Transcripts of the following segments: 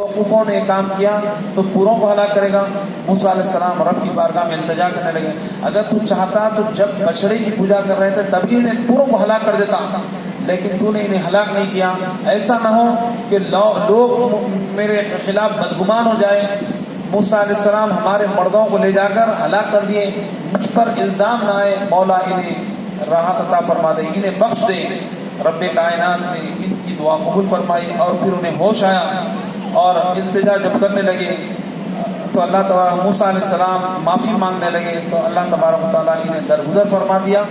خوفوں نے کام کیا تو پوروں کو ہلاک کرے گا۔ موسیٰ علیہ السلام رب کی بارگاہ میں التجا کرنے لگے، اگر تو چاہتا تو جب بچڑے کی پوجا کر رہے تھے تبھی انہیں پوروں کو ہلاک کر دیتا، لیکن تو نے انہیں ہلاک نہیں کیا۔ ایسا نہ ہو کہ لوگ میرے خلاف بدگمان ہو جائے، موسیٰ علیہ السلام ہمارے مردوں کو لے جا کر ہلاک کر دیے، مجھ پر الزام نہ آئے، مولا انہیں راحت عطا فرما دے، انہیں بخش دے۔ رب کائنات نے ان کی دعا قبول فرمائی اور پھر انہیں ہوش آیا اور التجا جب کرنے لگے تو اللہ تبارک موسیٰ علیہ السلام معافی مانگنے لگے تو اللہ تبارک و تعالیٰ انہیں درگزر فرما دیا۔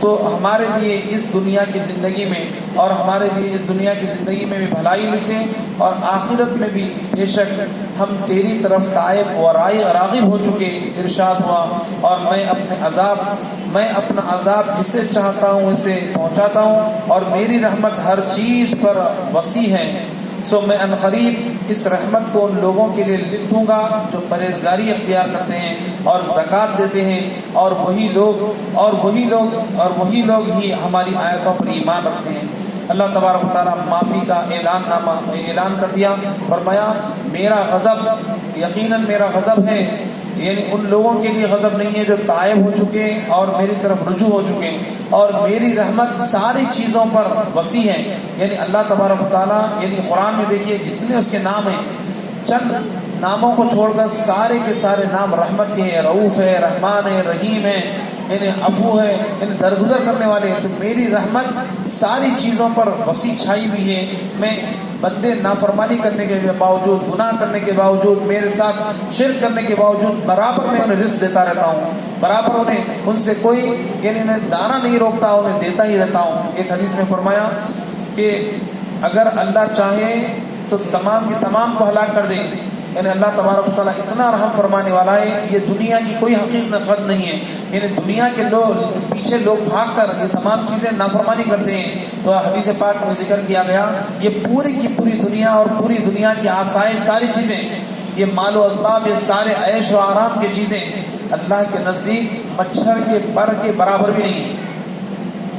تو ہمارے لیے اس دنیا کی زندگی میں اور ہمارے لیے اس دنیا کی زندگی میں بھی بھلائی لکھے اور آخرت میں بھی بے شک ہم تیری طرف تائب و راغب ہو چکے۔ ارشاد ہوا اور میں اپنا عذاب جسے چاہتا ہوں اسے پہنچاتا ہوں اور میری رحمت ہر چیز پر وسیع ہے، سو میں عنقریب اس رحمت کو ان لوگوں کے لیے لکھ دوں گا جو پرہیزگاری اختیار کرتے ہیں اور زکوٰۃ دیتے ہیں، اور وہی لوگ ہی ہماری آیتوں پر ایمان رکھتے ہیں۔ اللہ تبارک و تعالیٰ معافی کا اعلان کر دیا، فرمایا میرا غضب یقیناً میرا غضب ہے، یعنی ان لوگوں کے لیے غضب نہیں ہے جو تائب ہو چکے اور میری طرف رجوع ہو چکے، اور میری رحمت ساری چیزوں پر وسیع ہے۔ یعنی اللہ تبارک و تعالیٰ، یعنی قرآن میں دیکھیے جتنے اس کے نام ہیں، چند ناموں کو چھوڑ کر سارے کے سارے نام رحمت کے ہیں، رؤوف ہے، رحمان ہے، رحیم ہے، یعنی عفو ہے، یعنی درگزر کرنے والے ہیں۔ تو میری رحمت ساری چیزوں پر وسیع چھائی ہوئی ہے۔ میں بندے نافرمانی کرنے کے باوجود، گناہ کرنے کے باوجود، میرے ساتھ شرک کرنے کے باوجود برابر میں انہیں رزق دیتا رہتا ہوں، برابر ان سے کوئی یعنی انہیں دانا نہیں روکتا، انہیں دیتا ہی رہتا ہوں۔ ایک حدیث میں فرمایا کہ اگر اللہ چاہے تو تمام کے تمام کو ہلاک کر دے، یعنی اللہ تبارک و تعالیٰ اتنا رحم فرمانے والا ہے، یہ دنیا کی کوئی حقیقت نہیں ہے، یعنی دنیا کے پیچھے لوگ بھاگ کر یہ تمام چیزیں نافرمانی کرتے ہیں۔ تو حدیث پاک میں ذکر کیا گیا یہ پوری کی پوری دنیا اور پوری دنیا کی آسائش، ساری چیزیں، یہ مال و اسباب، یہ سارے عیش و آرام کی چیزیں اللہ کے نزدیک مچھر کے پر کے برابر بھی نہیں ہے۔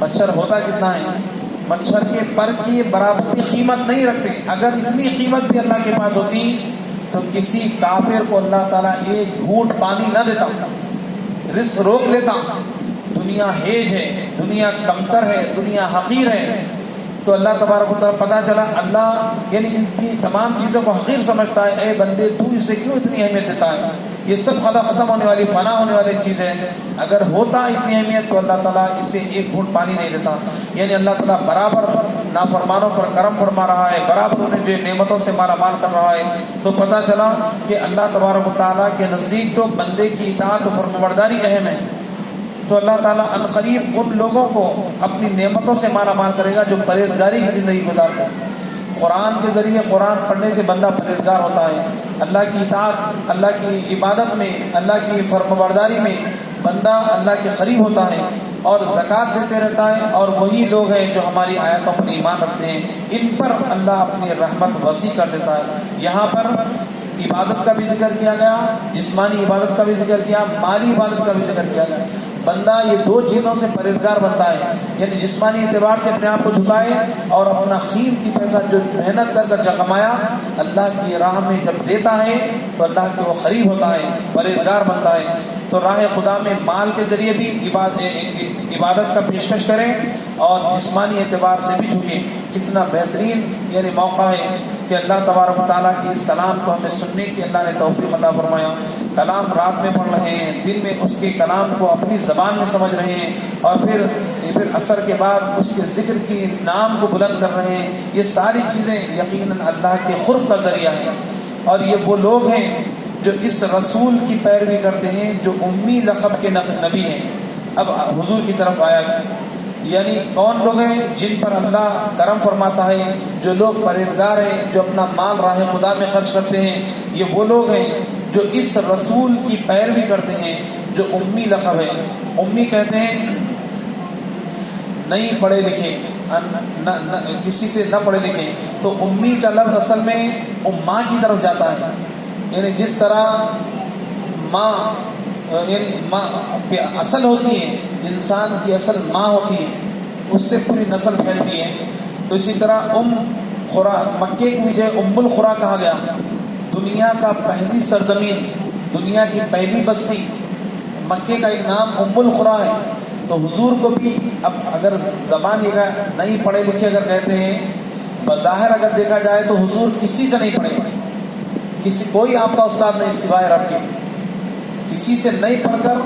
مچھر ہوتا کتنا ہے؟ مچھر کے پر کی برابر کی قیمت نہیں رکھتے۔ اگر اتنی قیمت بھی اللہ کے پاس ہوتی تو کسی کافر کو اللہ تعالیٰ ایک گھونٹ پانی نہ دیتا، رزق روک لیتا۔ دنیا ہیج ہے، دنیا کمتر ہے، دنیا حقیر ہے، تو اللہ تبارک و تعالیٰ پتہ چلا اللہ یعنی ان کی تمام چیزوں کو حقیر سمجھتا ہے۔ اے بندے تو اسے کیوں اتنی اہمیت دیتا ہے؟ یہ سب ختم ہونے والی، فنا ہونے والی چیز ہے۔ اگر ہوتا اتنی اہمیت تو اللہ تعالیٰ اسے ایک گھونٹ پانی نہیں دیتا۔ یعنی اللہ تعالیٰ برابر نافرمانوں پر کرم فرما رہا ہے، برابر انہیں جو نعمتوں سے مالا مال کر رہا ہے۔ تو پتہ چلا کہ اللہ تبارک و تعالیٰ کے نزدیک تو بندے کی اطاعت و فرمانبرداری اہم ہے۔ تو اللہ تعالیٰ عنقریب ان لوگوں کو اپنی نعمتوں سے مالا مال کرے گا جو پرہیزگاری کی زندگی گزارتے ہیں۔ قرآن کے ذریعے قرآن پڑھنے سے بندہ پرہیزگار ہوتا ہے، اللہ کی اطاعت، اللہ کی عبادت میں، اللہ کی فرمانبرداری میں بندہ اللہ کے قریب ہوتا ہے اور زکوٰۃ دیتے رہتا ہے۔ اور وہی لوگ ہیں جو ہماری آیتوں پر ایمان رکھتے ہیں، ان پر اللہ اپنی رحمت وسیع کر دیتا ہے۔ یہاں پر عبادت کا بھی ذکر کیا گیا، جسمانی عبادت کا بھی ذکر کیا، مالی عبادت کا بھی ذکر کیا گیا۔ بندہ یہ دو چیزوں سے پرہیزگار بنتا ہے، یعنی جسمانی اعتبار سے اپنے آپ کو جھکائے اور اپنا قیمتی پیسہ جو محنت کر کر کمایا اللہ کی راہ میں جب دیتا ہے تو اللہ کے وہ قریب ہوتا ہے، پرہیزگار بنتا ہے۔ تو راہ خدا میں مال کے ذریعے بھی عبادت کا پیشکش کریں اور جسمانی اعتبار سے بھی جھکیں۔ کتنا بہترین یعنی موقع ہے کہ اللہ تبارک و تعالیٰ کے اس کلام کو ہمیں سننے کی اللہ نے توفیق عطا فرمایا۔ کلام رات میں پڑھ رہے ہیں، دن میں اس کے کلام کو اپنی زبان میں سمجھ رہے ہیں، اور پھر عصر کے بعد اس کے ذکر کی نام کو بلند کر رہے ہیں۔ یہ ساری چیزیں یقیناً اللہ کے قرب کا ذریعہ ہیں، اور یہ وہ لوگ ہیں جو اس رسول کی پیروی کرتے ہیں جو امی لقب کے نبی ہیں۔ اب حضور کی طرف آیا، یعنی کون لوگ ہیں جن پر اللہ کرم فرماتا ہے، جو لوگ پرہیزگار ہیں، جو اپنا مال راہ خدا میں خرچ کرتے ہیں۔ یہ وہ لوگ ہیں جو اس رسول کی پیروی کرتے ہیں جو امی لقب ہے۔ امی کہتے ہیں نہیں پڑھے لکھے، کسی سے نہ پڑھے لکھے، تو امی کا لفظ اصل میں ماں کی طرف جاتا ہے، یعنی جس طرح ماں یعنی ماں اصل ہوتی ہے، انسان کی اصل ماں ہوتی ہے، اس سے پوری نسل پھیلتی ہے۔ تو اسی طرح خورا مکے کی جو ام الخرا کہا گیا، دنیا کا پہلی سرزمین، دنیا کی پہلی بستی مکے کا ایک نام ام القریٰ ہے. تو حضور کو بھی اب اگر زبان یہ نہیں پڑھے لکھے اگر کہتے ہیں، بظاہر اگر دیکھا جائے تو حضور کسی سے نہیں پڑھے، کوئی آپ کا استاد نہیں سوائے رب کے، کسی سے نہیں پڑھ کر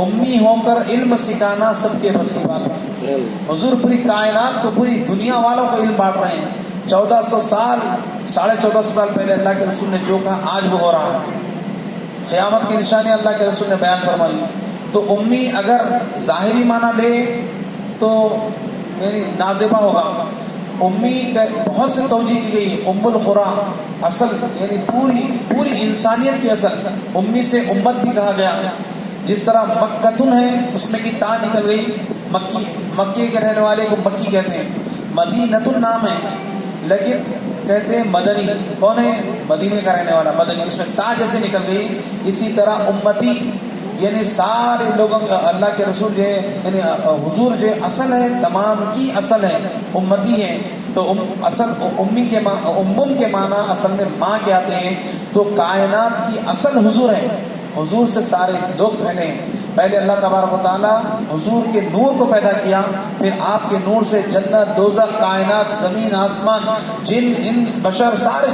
امی ہو کر علم سکھانا سب کے بس کی بات ہے. حضور پوری کائنات کو، پوری دنیا والوں کو علم بانٹ رہے ہیں. 1400 سال 1450 سال پہلے اللہ کے رسول نے جو کہا آج وہ ہو رہا ہے. قیامت کی نشانی اللہ کے رسول نے بیان فرمائی. تو امی اگر ظاہری معنی لے تو یعنی نازیبہ ہوگا. امی کا بہت سے توجیہ کی گئی. ام القریٰ اصل یعنی پوری انسانیت کی اصل. امی سے امت بھی کہا گیا. جس طرح مکتن ہے اس میں کی تا نکل گئی، مکے کے رہنے والے کو مکی کہتے ہیں. مدینتن نام ہے لیکن کہتے ہیں مدنی. کون ہے؟ مدینے کا رہنے والا، مدنی. اس میں تا جیسے نکل گئی. اسی طرح امتی یعنی سارے لوگوں، اللہ کے رسول جو ہے یعنی حضور جو اصل ہے، تمام کی اصل ہے، امتی ہے. تو اصل امی کے امم کے معنی اصل میں ماں کے آتے ہیں. تو کائنات کی اصل حضور ہے. حضور سے سارے لوگ پھیلے ہیں. پہلے اللہ تبارک و تعالیٰ حضور کے نور کو پیدا کیا، پھر آپ کے نور سے جنت، دوزخ، کائنات، زمین، آسمان، جن، انس، بشر سارے